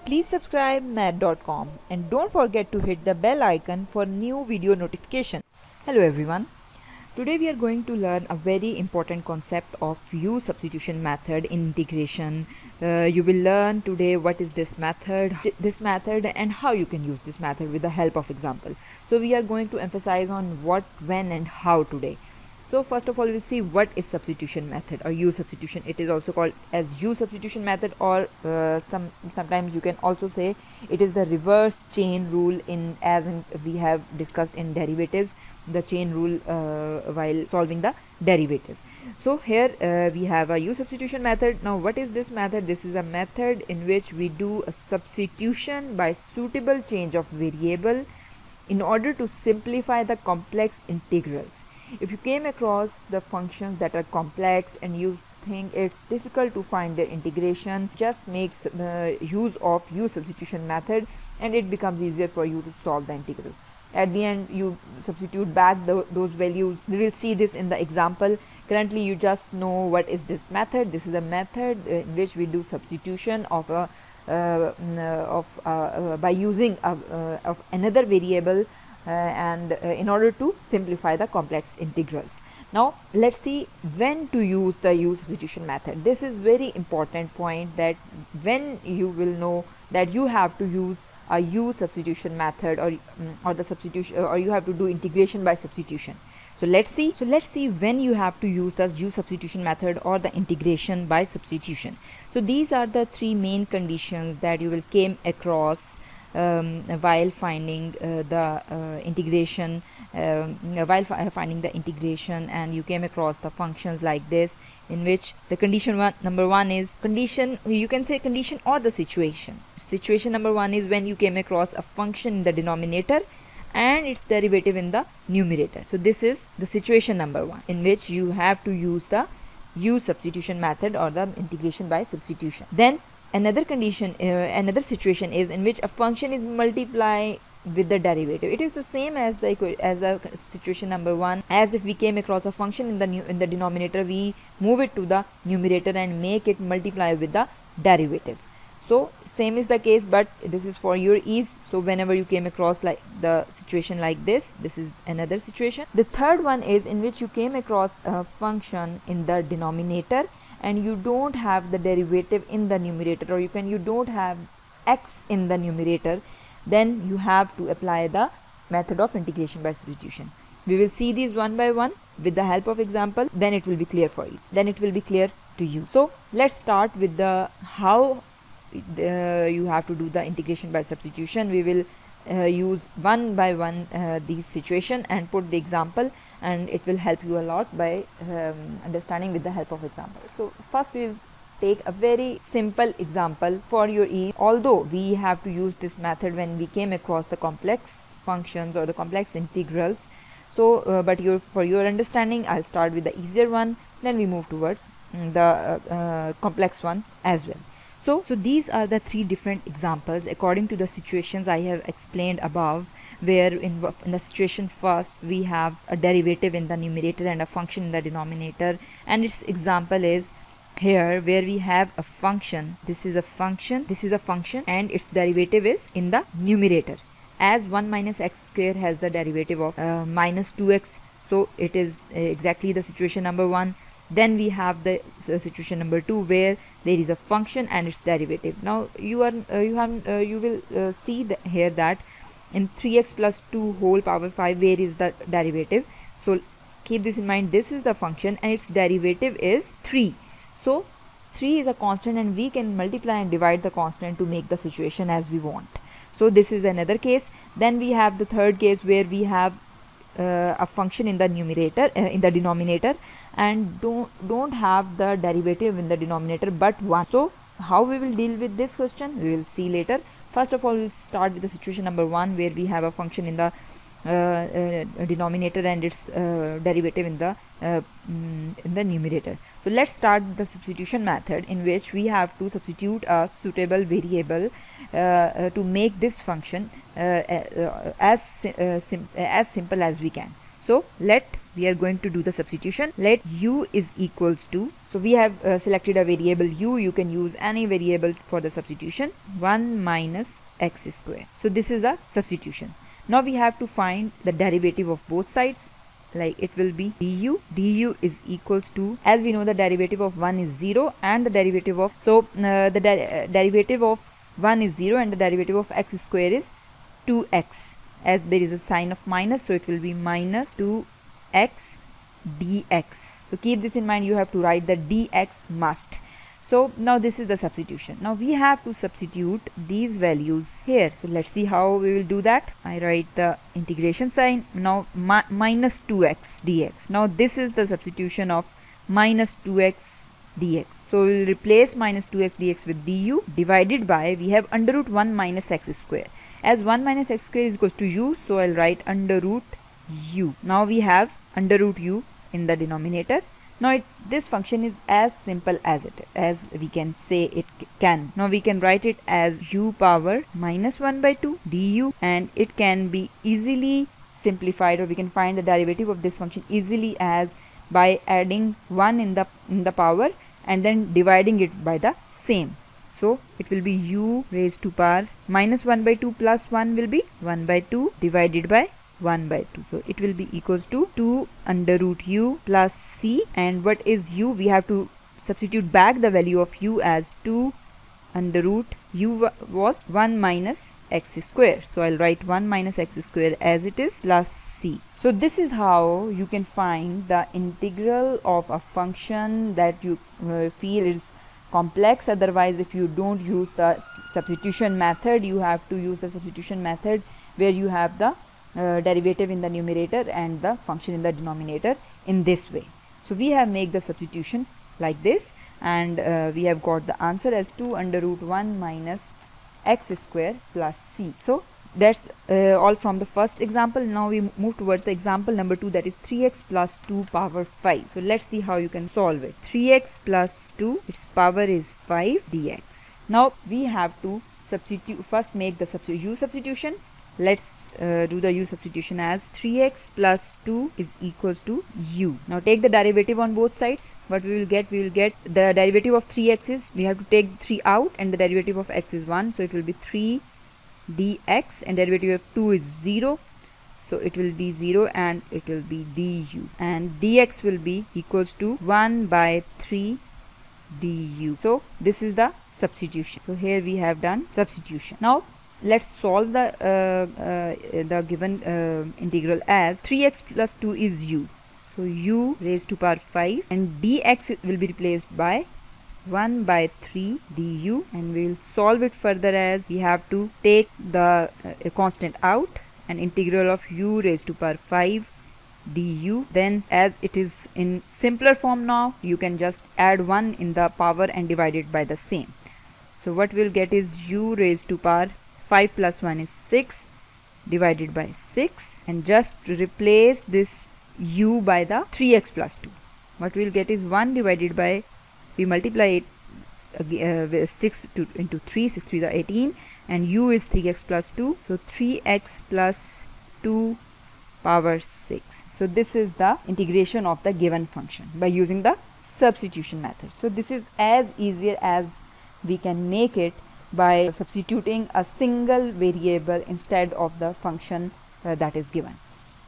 Please subscribe math.com and don't forget to hit the bell icon for new video notification. Hello everyone. Today we are going to learn a very important concept of U substitution method in integration. You will learn today what is this method and how you can use this method with the help of example. So we are going to emphasize on what, when and how today. So first of all, we'll see what is substitution method or U substitution. It is also called as U substitution method, or sometimes you can also say it is the reverse chain rule, as we have discussed in derivatives, the chain rule while solving the derivative. So here we have a U substitution method. Now what is this method? This is a method in which we do a substitution by suitable change of variable in order to simplify the complex integrals. If you came across the functions that are complex and you think it's difficult to find their integration, just make use of U substitution method and it becomes easier for you to solve the integral. At the end, you substitute back those values. We will see this in the example. Currently you just know what is this method. This is a method in which we do substitution of a by using of another variable in order to simplify the complex integrals. Now let's see when to use the U substitution method. This is very important point, that when you will know that you have to use a U substitution method or the substitution, or you have to do integration by substitution. So let's see when you have to use the U substitution method or the integration by substitution. So these are the three main conditions that you will came across while finding the integration, and you came across the functions like this, in which the condition number one is condition, you can say condition or the situation. Situation number one is when you came across a function in the denominator and its derivative in the numerator. So this is the situation number one, in which you have to use the U substitution method or the integration by substitution. Then another condition, another situation is in which a function is multiplied with the derivative. It is the same as the situation number one. As if we came across a function in the denominator, we move it to the numerator and make it multiply with the derivative. So same is the case, but this is for your ease. So whenever you came across like the situation like this is another situation. The third one is in which you came across a function in the denominator and you don't have the derivative in the numerator, or you don't have x in the numerator, then you have to apply the method of integration by substitution. We will see these one by one with the help of example, then it will be clear for you, then it will be clear to you. So let's start with the how you have to do the integration by substitution. We will use one by one these situation and put the example, and it will help you a lot by understanding with the help of example. So first we will take a very simple example for your ease, although we have to use this method when we came across the complex functions or the complex integrals. So but for your understanding, I'll start with the easier one, then we move towards the complex one as well. So these are the three different examples according to the situations I have explained above, where in the situation first we have a derivative in the numerator and a function in the denominator, and its example is here where we have a function. This is a function and its derivative is in the numerator, as 1 minus x square has the derivative of minus 2x. So it is exactly the situation number one. Then we have the situation number two, where there is a function and its derivative. Now you will see here that in 3x plus 2 whole power 5, where is the derivative? So keep this in mind. This is the function and its derivative is 3. So 3 is a constant and we can multiply and divide the constant to make the situation as we want. So this is another case. Then we have the third case, where we have a function in the numerator in the denominator and don't have the derivative in the denominator but 1. So how we will deal with this question, we will see later. First of all, we'll start with the situation number one, where we have a function in the denominator and its derivative in the numerator. So let's start the substitution method, in which we have to substitute a suitable variable to make this function as simple as we can. So let we are going to do the substitution. Let u is equals to, so we have selected a variable u. You can use any variable for the substitution. 1 minus x square. So this is the substitution. Now we have to find the derivative of both sides. Like it will be du is equals to, as we know the derivative of 1 is 0 and the derivative of, so derivative of 1 is 0 and the derivative of x square is 2x, as there is a sign of minus, so it will be minus 2x dx. So keep this in mind, you have to write the dx must. So now this is the substitution. Now we have to substitute these values here. So let's see how we will do that. I write the integration sign. Now minus 2x dx. Now this is the substitution of minus 2x dx. So we will replace minus 2x dx with du divided by, we have under root 1 minus x square. As 1 minus x square is equals to u, so I'll write under root u. Now we have under root u in the denominator. Now this function is as simple as we can say it can. Now we can write it as u power minus 1 by 2 du, and it can be easily simplified, or we can find the derivative of this function easily as by adding 1 in the power and then dividing it by the same. So it will be u raised to power minus 1 by 2 plus 1 will be 1 by 2 divided by 1 by 2. So it will be equals to 2 under root u plus c, and what is u? We have to substitute back the value of u as 2 under root u was 1 minus x square. So I'll write 1 minus x square as it is plus c. So this is how you can find the integral of a function that you feel is complex. Otherwise, if you don't use the substitution method, you have to use the substitution method where you have the derivative in the numerator and the function in the denominator in this way. So we have made the substitution like this, and we have got the answer as 2 under root 1 minus x square plus c. So that's all from the first example. Now we move towards the example number 2, that is 3x plus 2 power 5. So let's see how you can solve it. 3x plus 2, its power is 5 dx. Now we have to substitute, first make the u substitution. Let's do the u substitution as 3x plus 2 is equals to u. Now take the derivative on both sides. What we will get the derivative of 3x is, we have to take 3 out, and the derivative of x is 1, so it will be 3 dx, and derivative of 2 is 0, so it will be 0 and it will be du, and dx will be equals to 1 by 3 du. So this is the substitution. So here we have done substitution. Now let's solve the given integral as 3x plus 2 is u. So u raised to power 5, and dx will be replaced by 1 by 3 du, and we will solve it further as we have to take the constant out, and integral of u raised to power 5 du. Then as it is in simpler form, now you can just add 1 in the power and divide it by the same. So what we'll get is u raised to power 5 plus 1 is 6 divided by 6, and just replace this u by the 3x plus 2. What we'll get is 1 divided by, we multiply it 6 into 3, 6 3 is 18, and u is 3x plus 2, so 3x plus 2 power 6. So this is the integration of the given function by using the substitution method. So this is as easy as we can make it by substituting a single variable instead of the function that is given.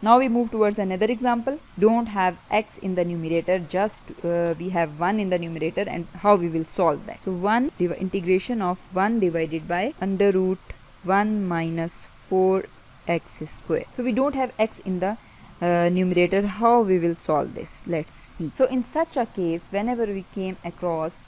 Now we move towards another example. Don't have x in the numerator, just we have 1 in the numerator, and how we will solve that. So integration of 1 divided by under root 1 minus 4x square. So we don't have x in the numerator. How we will solve this? Let's see. So in such a case, whenever we came across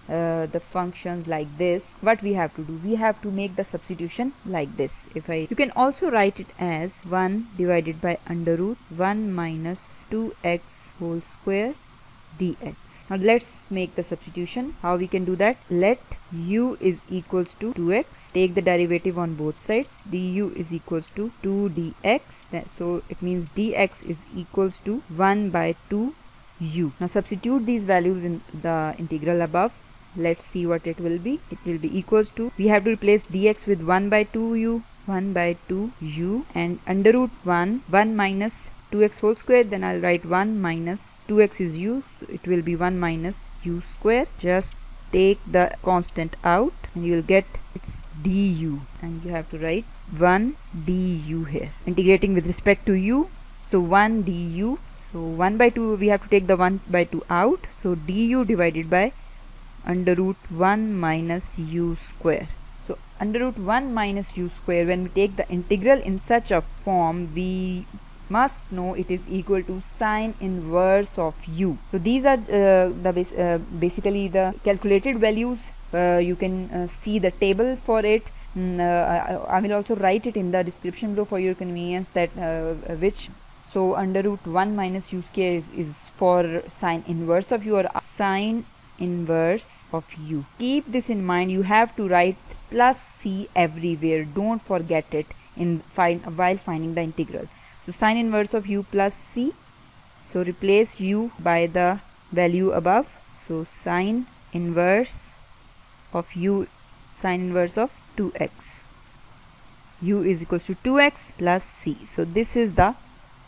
the functions like this, what we have to do, we have to make the substitution like this. You can also write it as 1 divided by under root 1 minus 2x whole square dx. Now let's make the substitution. How we can do that? Let u is equals to 2x, take the derivative on both sides, du is equals to 2 dx, so it means dx is equals to 1 by 2 u. Now substitute these values in the integral above. Let's see what it will be. It will be equals to, we have to replace dx with 1 by 2 u, 1 by 2 u, and under root 1 minus 2x whole square, then I'll write 1 minus 2x is u, so it will be 1 minus u square. Just take the constant out and you will get it's du, and you have to write 1 du here, integrating with respect to u. So 1 du, so 1 by 2 we have to take the 1 by 2 out, so du divided by under root 1 minus u square. So under root 1 minus u square, when we take the integral in such a form, we must know it is equal to sine inverse of u. So these are basically the calculated values. You can see the table for it. I will also write it in the description below for your convenience, that which. So under root 1 minus u square is for sine inverse of u, or sine inverse of u. Keep this in mind, you have to write plus c everywhere, don't forget it while finding the integral. So sine inverse of u plus c, so replace u by the value above, so sine inverse of u, sine inverse of 2x, u is equals to 2x plus c. So this is the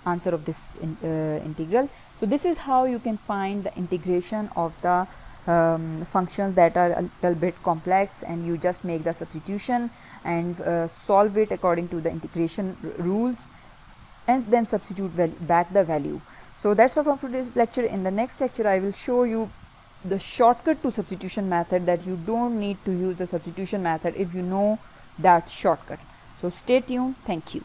answer of this integral. So this is how you can find the integration of the functions that are a little bit complex, and you just make the substitution and solve it according to the integration rules, and then substitute back the value. So that's all from today's lecture. In the next lecture I will show you the shortcut to substitution method, that you don't need to use the substitution method if you know that shortcut. So stay tuned. Thank you.